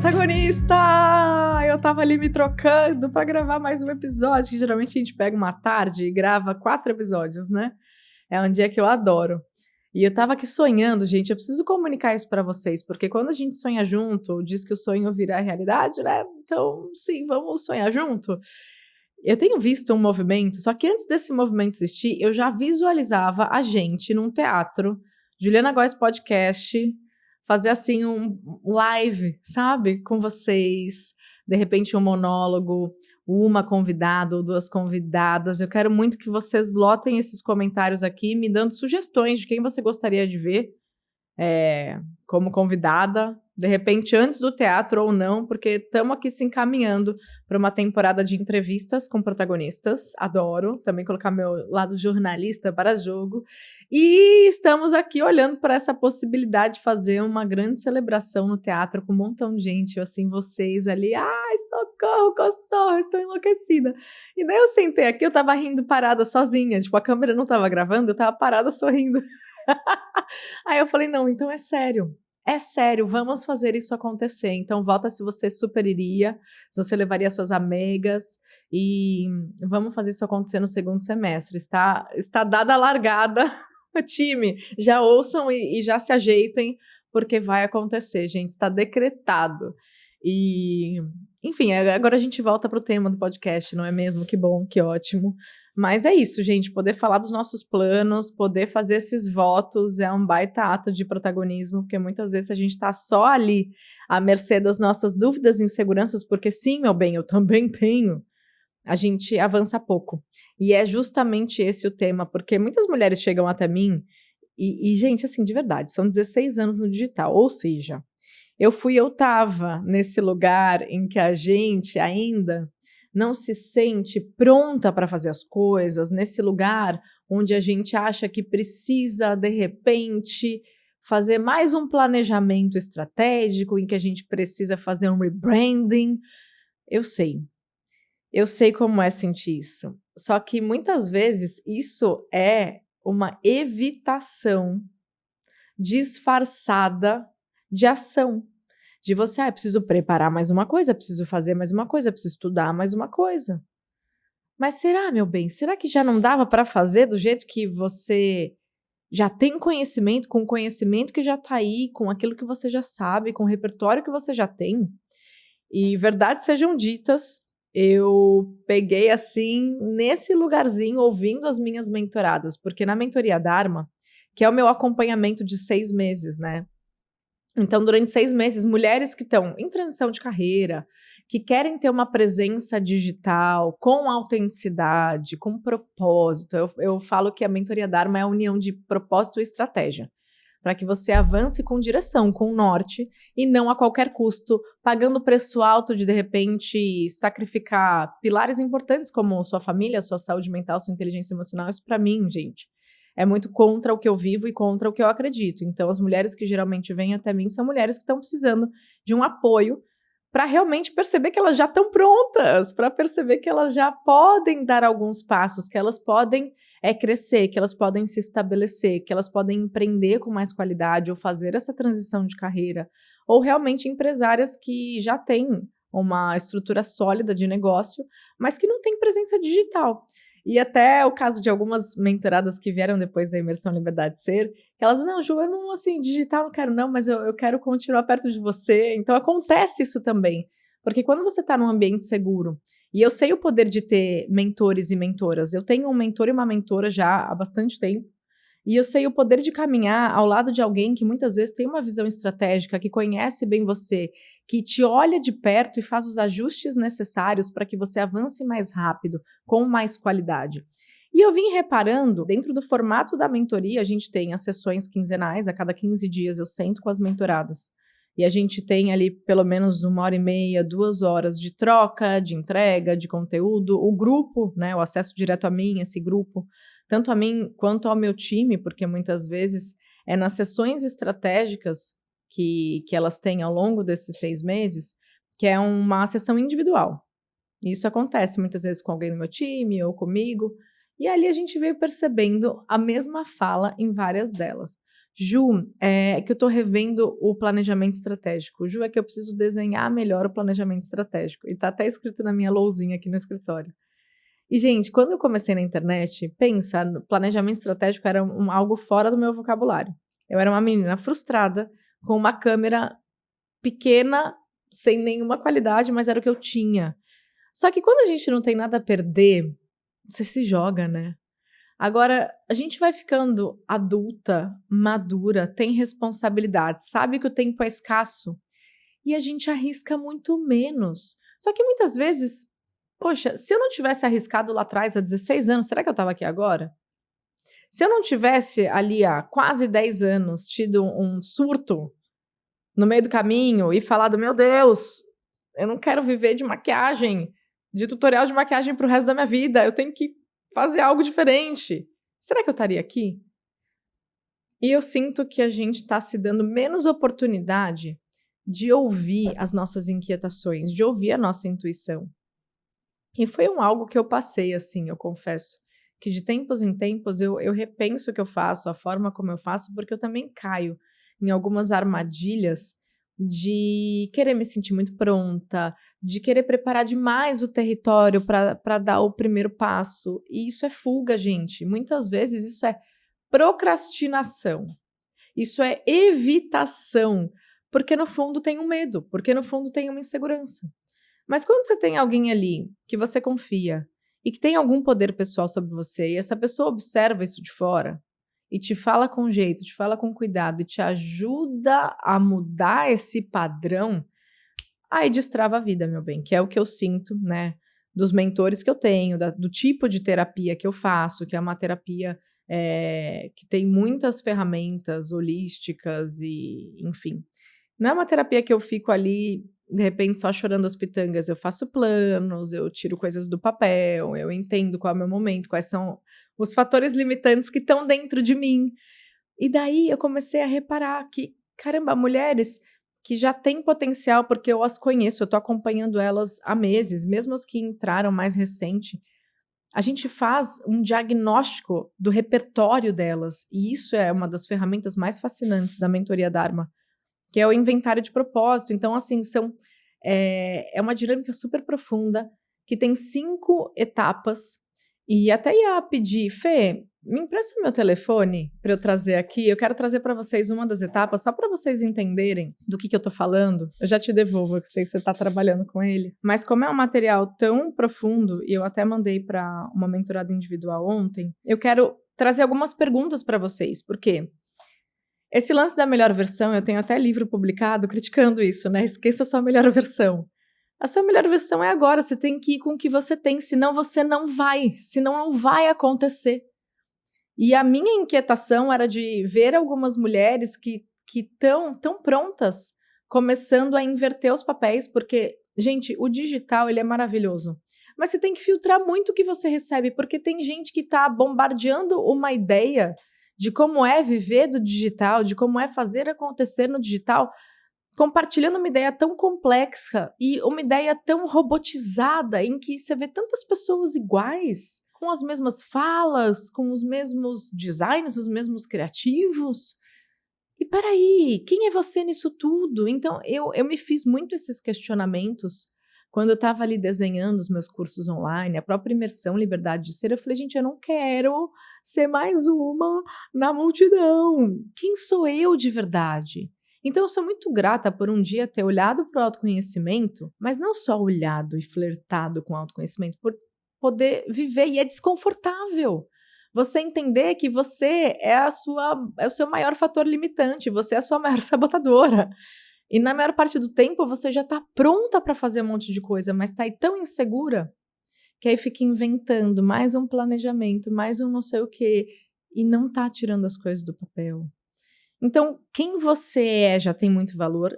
protagonista! Eu tava ali me trocando pra gravar mais um episódio, que geralmente a gente pega uma tarde e grava 4 episódios, né? É um dia que eu adoro. E eu tava aqui sonhando, gente, eu preciso comunicar isso pra vocês, porque quando a gente sonha junto, diz que o sonho vira realidade, né? Então, sim, vamos sonhar junto. Eu tenho visto um movimento, só que antes desse movimento existir, eu já visualizava a gente num teatro, Juliana Góes Podcast, fazer assim um live, sabe? Com vocês, de repente um monólogo, uma convidada ou 2 convidadas. Eu quero muito que vocês lotem esses comentários aqui, me dando sugestões de quem você gostaria de ver como convidada, de repente antes do teatro ou não, porque estamos aqui se encaminhando para uma temporada de entrevistas com protagonistas, adoro também colocar meu lado jornalista para jogo, e estamos aqui olhando para essa possibilidade de fazer uma grande celebração no teatro com um montão de gente, assim, vocês ali, ai, socorro, estou enlouquecida. E daí eu sentei aqui, eu tava rindo parada sozinha, tipo, a câmera não tava gravando, eu tava parada sorrindo. Aí eu falei, não, então é sério, vamos fazer isso acontecer. Então volta se você super iria, se você levaria suas amigas e vamos fazer isso acontecer no segundo semestre. Está dada a largada, time, já ouçam e já se ajeitem, porque vai acontecer, gente, está decretado. E, enfim, agora a gente volta para o tema do podcast, não é mesmo? Que bom, que ótimo. Mas é isso, gente, poder falar dos nossos planos, poder fazer esses votos é um baita ato de protagonismo, porque muitas vezes a gente tá só ali à mercê das nossas dúvidas e inseguranças, porque sim, meu bem, eu também tenho, a gente avança pouco. E é justamente esse o tema, porque muitas mulheres chegam até mim e gente, assim, de verdade, são 16 anos no digital, ou seja, eu tava nesse lugar em que a gente ainda não se sente pronta para fazer as coisas, nesse lugar onde a gente acha que precisa, de repente, fazer mais um planejamento estratégico, em que a gente precisa fazer um rebranding. Eu sei como é sentir isso. Só que muitas vezes isso é uma evitação disfarçada de ação. De você, preciso preparar mais uma coisa, preciso fazer mais uma coisa, preciso estudar mais uma coisa. Mas será, meu bem, será que já não dava para fazer do jeito que você já tem conhecimento, com o conhecimento que já está aí, com aquilo que você já sabe, com o repertório que você já tem? E verdades sejam ditas, eu peguei assim, nesse lugarzinho, ouvindo as minhas mentoradas, porque na mentoria Dharma, que é o meu acompanhamento de 6 meses, né? Então, durante 6 meses, mulheres que estão em transição de carreira, que querem ter uma presença digital com autenticidade, com propósito. Eu falo que a mentoria Dharma é a união de propósito e estratégia, para que você avance com direção, com norte, e não a qualquer custo, pagando preço alto de repente, sacrificar pilares importantes como sua família, sua saúde mental, sua inteligência emocional. Isso para mim, gente, é muito contra o que eu vivo e contra o que eu acredito. Então, as mulheres que geralmente vêm até mim são mulheres que estão precisando de um apoio para realmente perceber que elas já estão prontas, para perceber que elas já podem dar alguns passos, que elas podem crescer, que elas podem se estabelecer, que elas podem empreender com mais qualidade ou fazer essa transição de carreira, ou realmente empresárias que já têm uma estrutura sólida de negócio, mas que não têm presença digital. E até o caso de algumas mentoradas que vieram depois da imersão Liberdade de Ser, que elas, não, Ju, eu não, assim, digital não quero não, mas eu quero continuar perto de você. Então acontece isso também, porque quando você está num ambiente seguro, e eu sei o poder de ter mentores e mentoras, eu tenho um mentor e uma mentora já há bastante tempo, e eu sei o poder de caminhar ao lado de alguém que muitas vezes tem uma visão estratégica, que conhece bem você, que te olha de perto e faz os ajustes necessários para que você avance mais rápido, com mais qualidade. E eu vim reparando, dentro do formato da mentoria, a gente tem as sessões quinzenais, a cada 15 dias eu sento com as mentoradas. E a gente tem ali pelo menos 1h30, 2 horas de troca, de entrega, de conteúdo. O grupo, né, o acesso direto a mim, esse grupo, tanto a mim quanto ao meu time, porque muitas vezes é nas sessões estratégicas que elas têm ao longo desses 6 meses, que é uma sessão individual. Isso acontece muitas vezes com alguém no meu time ou comigo, E ali a gente veio percebendo a mesma fala em várias delas. Ju, é que eu tô revendo o planejamento estratégico. Ju, é que eu preciso desenhar melhor o planejamento estratégico. E tá até escrito na minha lousinha aqui no escritório. E, gente, quando eu comecei na internet, pensa, planejamento estratégico era algo fora do meu vocabulário. Eu era uma menina frustrada, com uma câmera pequena, sem nenhuma qualidade, mas era o que eu tinha. Só que quando a gente não tem nada a perder, você se joga, né? Agora, a gente vai ficando adulta, madura, tem responsabilidade, sabe que o tempo é escasso e a gente arrisca muito menos. Só que muitas vezes, poxa, se eu não tivesse arriscado lá atrás, há 16 anos, será que eu estava aqui agora? Se eu não tivesse ali há quase 10 anos tido um surto no meio do caminho e falado, meu Deus, eu não quero viver de maquiagem, de tutorial de maquiagem pro resto da minha vida, eu tenho que fazer algo diferente. Será que eu estaria aqui? E eu sinto que a gente está se dando menos oportunidade de ouvir as nossas inquietações, de ouvir a nossa intuição. E foi algo que eu passei, assim, eu confesso, que de tempos em tempos eu repenso o que eu faço, a forma como eu faço, porque eu também caio em algumas armadilhas de querer me sentir muito pronta, de querer preparar demais o território para dar o primeiro passo. E isso é fuga, gente. Muitas vezes isso é procrastinação. Isso é evitação. Porque no fundo tem um medo, porque no fundo tem uma insegurança. Mas quando você tem alguém ali que você confia e que tem algum poder pessoal sobre você e essa pessoa observa isso de fora, e te fala com jeito, te fala com cuidado e te ajuda a mudar esse padrão, aí destrava a vida, meu bem, que é o que eu sinto, né, dos mentores que eu tenho, do tipo de terapia que eu faço, que é uma terapia que tem muitas ferramentas holísticas e, enfim. Não é uma terapia que eu fico ali, de repente, só chorando as pitangas. Eu faço planos, eu tiro coisas do papel, eu entendo qual é o meu momento, quais são os fatores limitantes que estão dentro de mim. E daí eu comecei a reparar que, caramba, mulheres que já têm potencial, porque eu as conheço, eu tô acompanhando elas há meses, mesmo as que entraram mais recente, a gente faz um diagnóstico do repertório delas, e isso é uma das ferramentas mais fascinantes da mentoria Dharma, que é o inventário de propósito. Então, assim, é uma dinâmica super profunda, que tem 5 etapas, e até ia pedir, Fê, me empresta meu telefone para eu trazer aqui, eu quero trazer para vocês uma das etapas, só para vocês entenderem do que eu tô falando. Eu já te devolvo, eu sei que você tá trabalhando com ele, mas como é um material tão profundo, e eu até mandei para uma mentorada individual ontem, eu quero trazer algumas perguntas para vocês, por quê? Esse lance da melhor versão, eu tenho até livro publicado criticando isso, né? Esqueça a sua melhor versão. A sua melhor versão é agora, você tem que ir com o que você tem, senão você não vai, senão não vai acontecer. E a minha inquietação era de ver algumas mulheres que estão tão prontas, começando a inverter os papéis, porque, gente, o digital, ele é maravilhoso. Mas você tem que filtrar muito o que você recebe, porque tem gente que está bombardeando uma ideia de como é viver do digital, de como é fazer acontecer no digital, compartilhando uma ideia tão complexa e uma ideia tão robotizada, em que você vê tantas pessoas iguais, com as mesmas falas, com os mesmos designs, os mesmos criativos. E peraí, quem é você nisso tudo? Então, eu me fiz muito esses questionamentos quando eu estava ali desenhando os meus cursos online, a própria imersão Liberdade de Ser. Eu falei, gente, eu não quero ser mais uma na multidão. Quem sou eu de verdade? Então, eu sou muito grata por um dia ter olhado para o autoconhecimento, mas não só olhado e flertado com o autoconhecimento, por poder viver, e é desconfortável. Você entender que você é o seu maior fator limitante, você é a sua maior sabotadora. E na maior parte do tempo você já está pronta para fazer um monte de coisa, mas está aí tão insegura que aí fica inventando mais um planejamento, mais um não sei o quê, e não está tirando as coisas do papel. Então, quem você é já tem muito valor,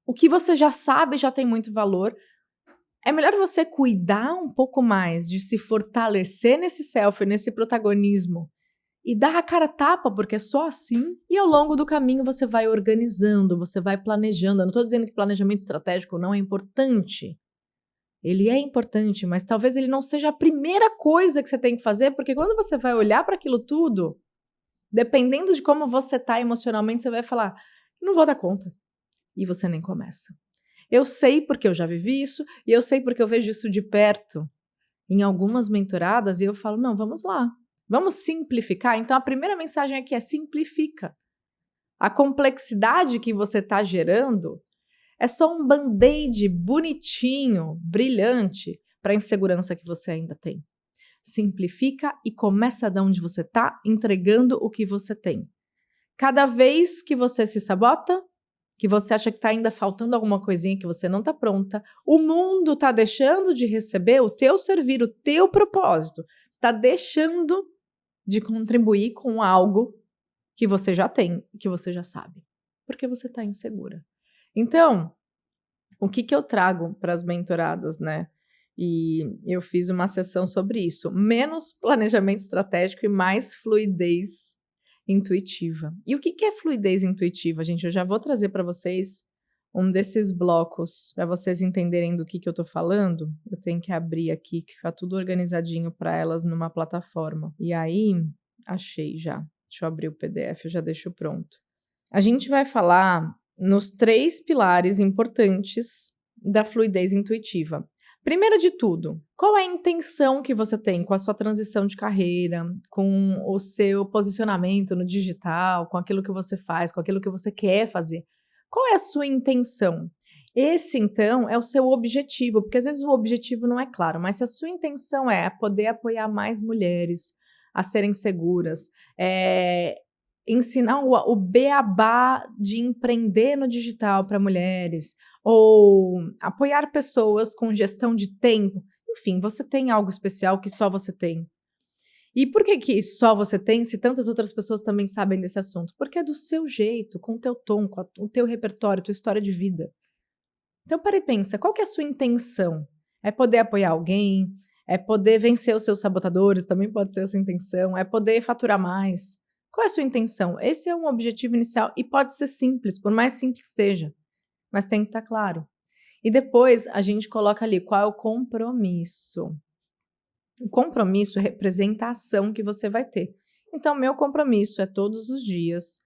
o que você já sabe já tem muito valor. É melhor você cuidar um pouco mais de se fortalecer nesse selfie, nesse protagonismo, e dar a cara a tapa, porque é só assim. E ao longo do caminho você vai organizando, você vai planejando. Eu não estou dizendo que planejamento estratégico não é importante, Ele é importante, mas talvez ele não seja a primeira coisa que você tem que fazer, porque quando você vai olhar para aquilo tudo, dependendo de como você tá emocionalmente, você vai falar, não vou dar conta. E você nem começa. Eu sei porque eu já vivi isso, e eu sei porque eu vejo isso de perto em algumas mentoradas, e eu falo, não, vamos lá. Vamos simplificar? Então, a primeira mensagem aqui é simplifica. A complexidade que você está gerando é só um band-aid bonitinho, brilhante, para a insegurança que você ainda tem. Simplifica e começa de onde você está, entregando o que você tem. Cada vez que você se sabota, que você acha que está ainda faltando alguma coisinha, que você não está pronta, o mundo está deixando de receber o teu servir, o teu propósito. Está deixando de contribuir com algo que você já tem, que você já sabe, porque você está insegura. Então, o que eu trago para as mentoradas, né? E eu fiz uma sessão sobre isso. Menos planejamento estratégico e mais fluidez intuitiva. E o que é fluidez intuitiva, gente? Eu já vou trazer para vocês um desses blocos para vocês entenderem do que eu tô falando. Eu tenho que abrir aqui, que fica tudo organizadinho para elas numa plataforma. E aí, achei já. Deixa eu abrir o PDF, eu já deixo pronto. A gente vai falar nos 3 pilares importantes da fluidez intuitiva. Primeiro de tudo, qual é a intenção que você tem com a sua transição de carreira, com o seu posicionamento no digital, com aquilo que você faz, com aquilo que você quer fazer? Qual é a sua intenção? Esse, então, é o seu objetivo, porque às vezes o objetivo não é claro, mas se a sua intenção é poder apoiar mais mulheres a serem seguras, ensinar o beabá de empreender no digital para mulheres, ou apoiar pessoas com gestão de tempo. Enfim, você tem algo especial que só você tem. E por que só você tem, se tantas outras pessoas também sabem desse assunto? Porque é do seu jeito, com o teu tom, com o teu repertório, tua história de vida. Então, para e pensa, qual que é a sua intenção? É poder apoiar alguém? É poder vencer os seus sabotadores? Também pode ser essa intenção. É poder faturar mais? Qual é a sua intenção? Esse é um objetivo inicial e pode ser simples, por mais simples que seja, mas tem que estar claro. E depois a gente coloca ali qual é o compromisso. O compromisso representa a ação que você vai ter. Então, meu compromisso é todos os dias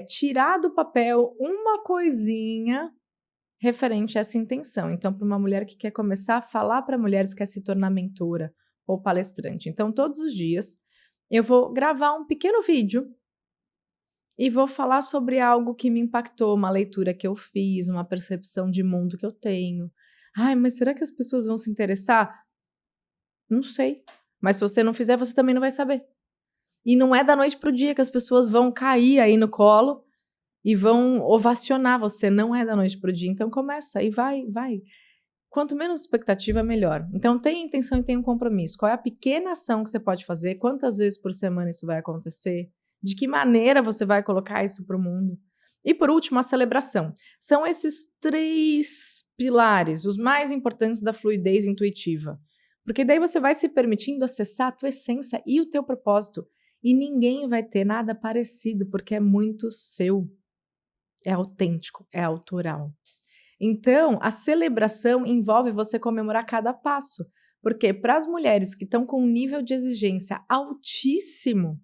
tirar do papel uma coisinha referente a essa intenção. Então, para uma mulher que quer começar a falar para mulheres que quer se tornar mentora ou palestrante. Então, todos os dias eu vou gravar um pequeno vídeo e vou falar sobre algo que me impactou, uma leitura que eu fiz, uma percepção de mundo que eu tenho. Ai, mas será que as pessoas vão se interessar? Não sei. Mas se você não fizer, você também não vai saber. E não é da noite pro dia que as pessoas vão cair aí no colo e vão ovacionar você. Não é da noite pro dia. Então começa e vai. Quanto menos expectativa, melhor. Então tenha intenção e tenha um compromisso. Qual é a pequena ação que você pode fazer? Quantas vezes por semana isso vai acontecer? De que maneira você vai colocar isso para o mundo? E por último, a celebração. São esses 3 pilares, os mais importantes da fluidez intuitiva. Porque daí você vai se permitindo acessar a tua essência e o teu propósito. E ninguém vai ter nada parecido, porque é muito seu. É autêntico, é autoral. Então, a celebração envolve você comemorar cada passo. Porque para as mulheres que estão com um nível de exigência altíssimo,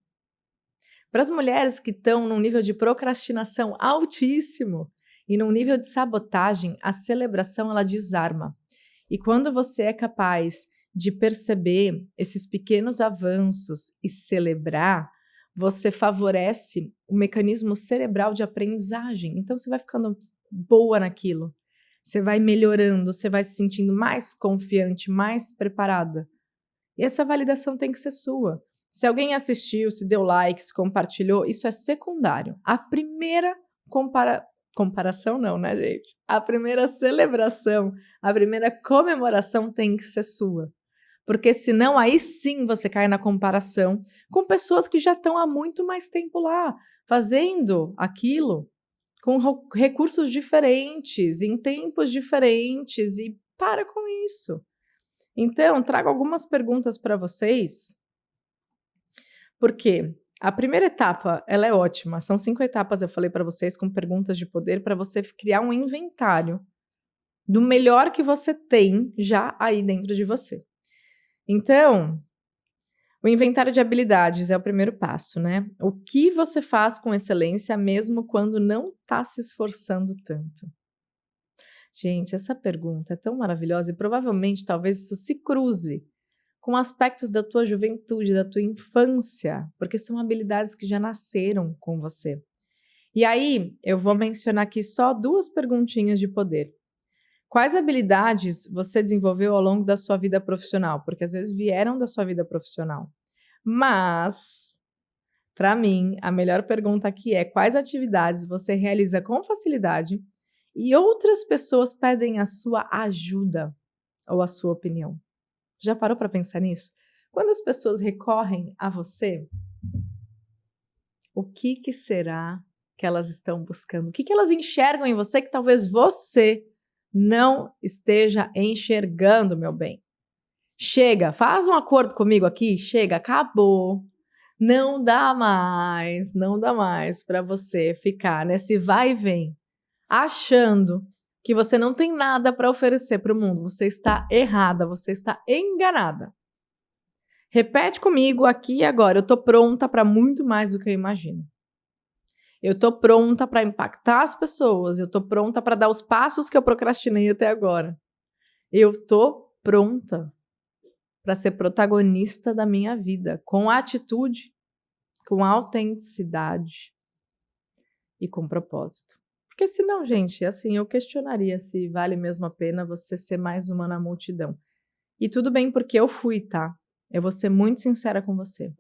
para as mulheres que estão num nível de procrastinação altíssimo e num nível de sabotagem, a celebração ela desarma. E quando você é capaz de perceber esses pequenos avanços e celebrar, você favorece o mecanismo cerebral de aprendizagem. Então você vai ficando boa naquilo. Você vai melhorando, você vai se sentindo mais confiante, mais preparada. E essa validação tem que ser sua. Se alguém assistiu, se deu like, se compartilhou, isso é secundário. A primeira comparação não, né, gente? A primeira celebração, a primeira comemoração tem que ser sua. Porque senão aí sim você cai na comparação com pessoas que já estão há muito mais tempo lá, fazendo aquilo com recursos diferentes, em tempos diferentes, e para com isso. Então, trago algumas perguntas para vocês, porque a primeira etapa, ela é ótima, são 5 etapas, eu falei para vocês, com perguntas de poder, para você criar um inventário do melhor que você tem já aí dentro de você. Então, o inventário de habilidades é o primeiro passo, né? O que você faz com excelência mesmo quando não está se esforçando tanto? Gente, essa pergunta é tão maravilhosa e provavelmente talvez isso se cruze com aspectos da tua juventude, da tua infância, porque são habilidades que já nasceram com você. E aí, eu vou mencionar aqui só 2 perguntinhas de poder. Quais habilidades você desenvolveu ao longo da sua vida profissional? Porque às vezes vieram da sua vida profissional. Mas, para mim, a melhor pergunta aqui é: quais atividades você realiza com facilidade e outras pessoas pedem a sua ajuda ou a sua opinião? Já parou para pensar nisso? Quando as pessoas recorrem a você, o que será que elas estão buscando? O que elas enxergam em você que talvez você não esteja enxergando, meu bem? Chega, faz um acordo comigo aqui, chega, acabou. Não dá mais para você ficar nesse vai e vem, achando que você não tem nada para oferecer para o mundo. Você está errada, você está enganada. Repete comigo aqui e agora. Eu estou pronta para muito mais do que eu imagino. Eu estou pronta para impactar as pessoas. Eu estou pronta para dar os passos que eu procrastinei até agora. Eu estou pronta para ser protagonista da minha vida, com atitude, com autenticidade e com propósito. Porque senão, gente, assim, eu questionaria se vale mesmo a pena você ser mais uma na multidão. E tudo bem, porque eu fui, tá? Eu vou ser muito sincera com você.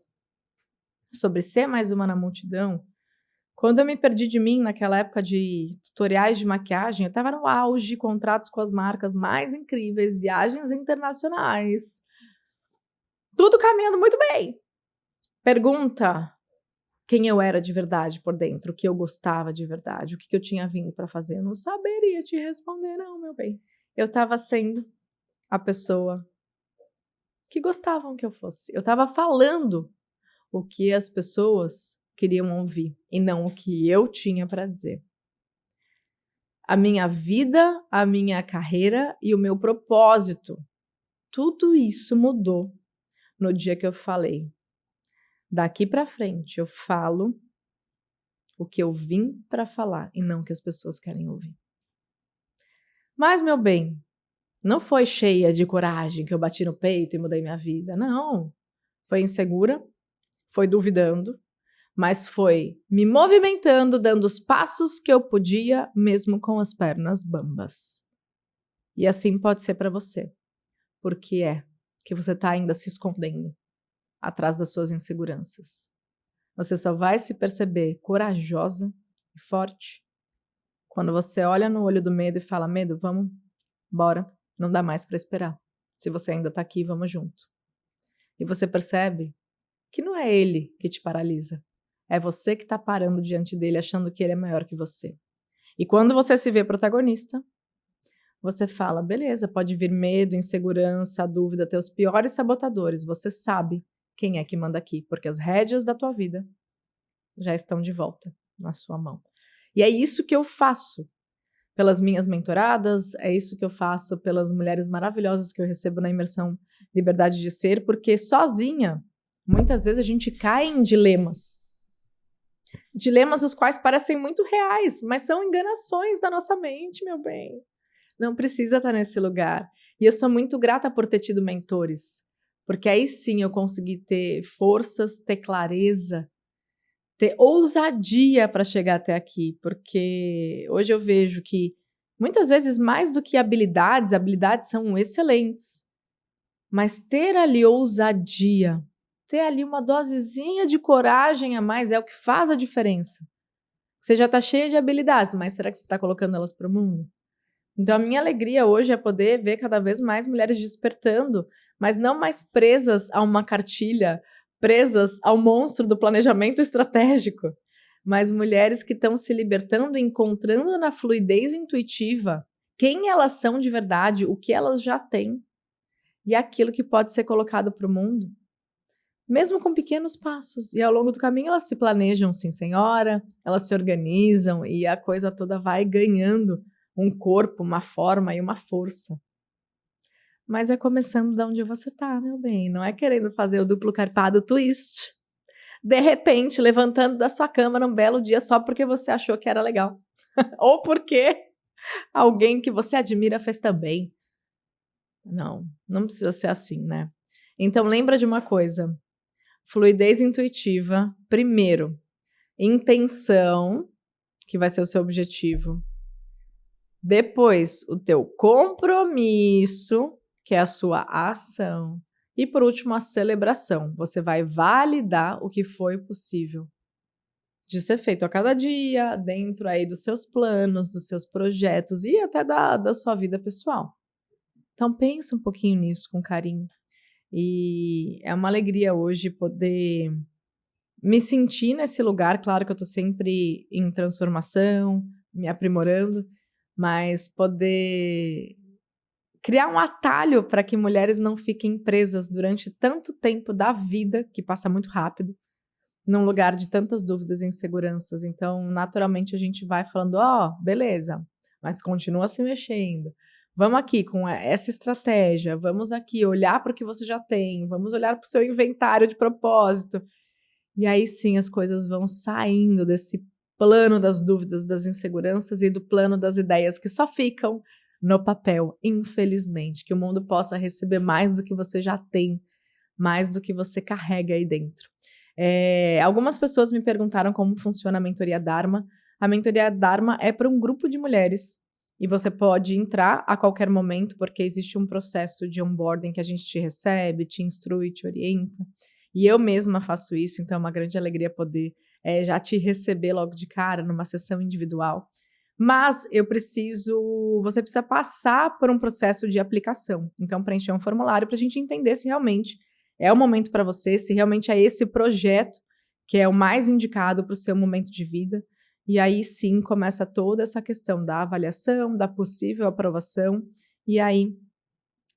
Sobre ser mais uma na multidão, quando eu me perdi de mim naquela época de tutoriais de maquiagem, eu estava no auge, contratos com as marcas mais incríveis, viagens internacionais, tudo caminhando muito bem. Pergunta quem eu era de verdade por dentro, o que eu gostava de verdade, o que eu tinha vindo para fazer. Eu não saberia te responder, não, meu bem. Eu estava sendo a pessoa que gostavam que eu fosse. Eu estava falando o que as pessoas queriam ouvir e não o que eu tinha para dizer. A minha vida, a minha carreira e o meu propósito, tudo isso mudou no dia que eu falei: daqui para frente eu falo o que eu vim para falar e não o que as pessoas querem ouvir. Mas, meu bem, não foi cheia de coragem que eu bati no peito e mudei minha vida. Não. Foi insegura, foi duvidando, mas foi me movimentando, dando os passos que eu podia, mesmo com as pernas bambas. E assim pode ser para você. Porque é que você está ainda se escondendo atrás das suas inseguranças. Você só vai se perceber corajosa e forte quando você olha no olho do medo e fala: medo, vamos, bora, não dá mais para esperar. Se você ainda está aqui, vamos junto. E você percebe que não é ele que te paralisa, é você que está parando diante dele achando que ele é maior que você. E quando você se vê protagonista, você fala: beleza, pode vir medo, insegurança, dúvida, teus piores sabotadores, você sabe quem é que manda aqui, porque as rédeas da tua vida já estão de volta na sua mão. E é isso que eu faço pelas minhas mentoradas, é isso que eu faço pelas mulheres maravilhosas que eu recebo na imersão Liberdade de Ser, porque sozinha, muitas vezes a gente cai em dilemas. Dilemas os quais parecem muito reais, mas são enganações da nossa mente, meu bem. Não precisa estar nesse lugar. E eu sou muito grata por ter tido mentores, porque aí sim eu consegui ter forças, ter clareza, ter ousadia para chegar até aqui, porque hoje eu vejo que muitas vezes mais do que habilidades são excelentes, mas ter ali ousadia, ter ali uma dosezinha de coragem a mais é o que faz a diferença. Você já está cheia de habilidades, mas será que você está colocando elas para o mundo? Então a minha alegria hoje é poder ver cada vez mais mulheres despertando, mas não mais presas a uma cartilha, presas ao monstro do planejamento estratégico, mas mulheres que estão se libertando, encontrando na fluidez intuitiva quem elas são de verdade, o que elas já têm e aquilo que pode ser colocado para o mundo, mesmo com pequenos passos. E ao longo do caminho elas se planejam, sim senhora, elas se organizam e a coisa toda vai ganhando um corpo, uma forma e uma força. Mas é começando de onde você tá, meu bem. Não é querendo fazer o duplo carpado twist. De repente, levantando da sua cama num belo dia só porque você achou que era legal. Ou porque alguém que você admira fez também. Não precisa ser assim, né? Então, lembra de uma coisa. Fluidez intuitiva, primeiro. Intenção, que vai ser o seu objetivo. Depois, o teu compromisso, que é a sua ação. E por último, a celebração. Você vai validar o que foi possível de ser feito a cada dia, dentro aí dos seus planos, dos seus projetos e até da sua vida pessoal. Então pense um pouquinho nisso com carinho. E é uma alegria hoje poder me sentir nesse lugar. Claro que eu tô sempre em transformação, me aprimorando, mas poder criar um atalho para que mulheres não fiquem presas durante tanto tempo da vida, que passa muito rápido, num lugar de tantas dúvidas e inseguranças. Então, naturalmente, a gente vai falando, beleza, mas continua se mexendo. Vamos aqui com essa estratégia, vamos aqui olhar para o que você já tem, vamos olhar para o seu inventário de propósito. E aí sim as coisas vão saindo desse plano das dúvidas, das inseguranças e do plano das ideias que só ficam no papel, infelizmente. Que o mundo possa receber mais do que você já tem, mais do que você carrega aí dentro. Algumas pessoas me perguntaram como funciona a Mentoria Dharma. A Mentoria Dharma é para um grupo de mulheres e você pode entrar a qualquer momento, porque existe um processo de onboarding que a gente te recebe, te instrui, te orienta. E eu mesma faço isso, então é uma grande alegria poder já te receber logo de cara numa sessão individual. Mas você precisa passar por um processo de aplicação. Então, preencher um formulário para a gente entender se realmente é o momento para você, se realmente é esse projeto que é o mais indicado para o seu momento de vida. E aí sim começa toda essa questão da avaliação, da possível aprovação. E aí,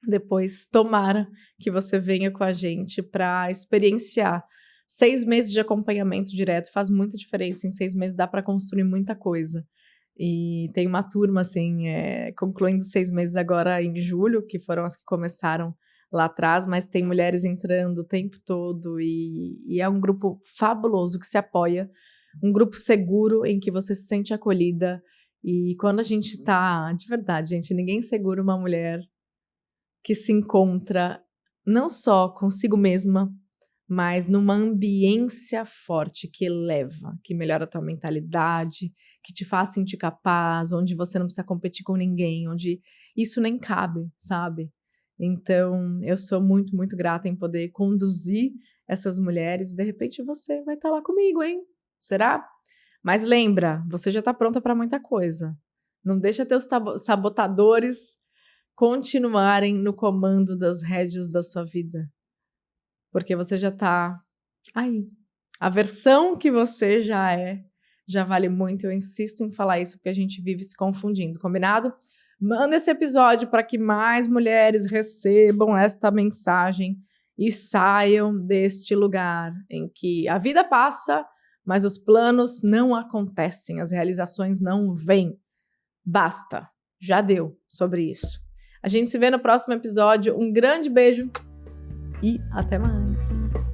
depois, tomara que você venha com a gente para experienciar. 6 meses de acompanhamento direto faz muita diferença. Em 6 meses dá para construir muita coisa. E tem uma turma, assim, concluindo 6 meses agora em julho, que foram as que começaram lá atrás, mas tem mulheres entrando o tempo todo e é um grupo fabuloso que se apoia, um grupo seguro em que você se sente acolhida. E quando a gente tá, de verdade, gente, ninguém segura uma mulher que se encontra não só consigo mesma, mas numa ambiência forte que eleva, que melhora a tua mentalidade, que te faz sentir capaz, onde você não precisa competir com ninguém, onde isso nem cabe, sabe? Então, eu sou muito, muito grata em poder conduzir essas mulheres e de repente você vai estar lá comigo, hein? Será? Mas lembra, você já está pronta para muita coisa. Não deixa teus sabotadores continuarem no comando das rédeas da sua vida. Porque você já tá aí. A versão que você já vale muito. Eu insisto em falar isso porque a gente vive se confundindo, combinado? Manda esse episódio para que mais mulheres recebam esta mensagem e saiam deste lugar em que a vida passa, mas os planos não acontecem, as realizações não vêm. Basta, já deu sobre isso. A gente se vê no próximo episódio. Um grande beijo e até mais!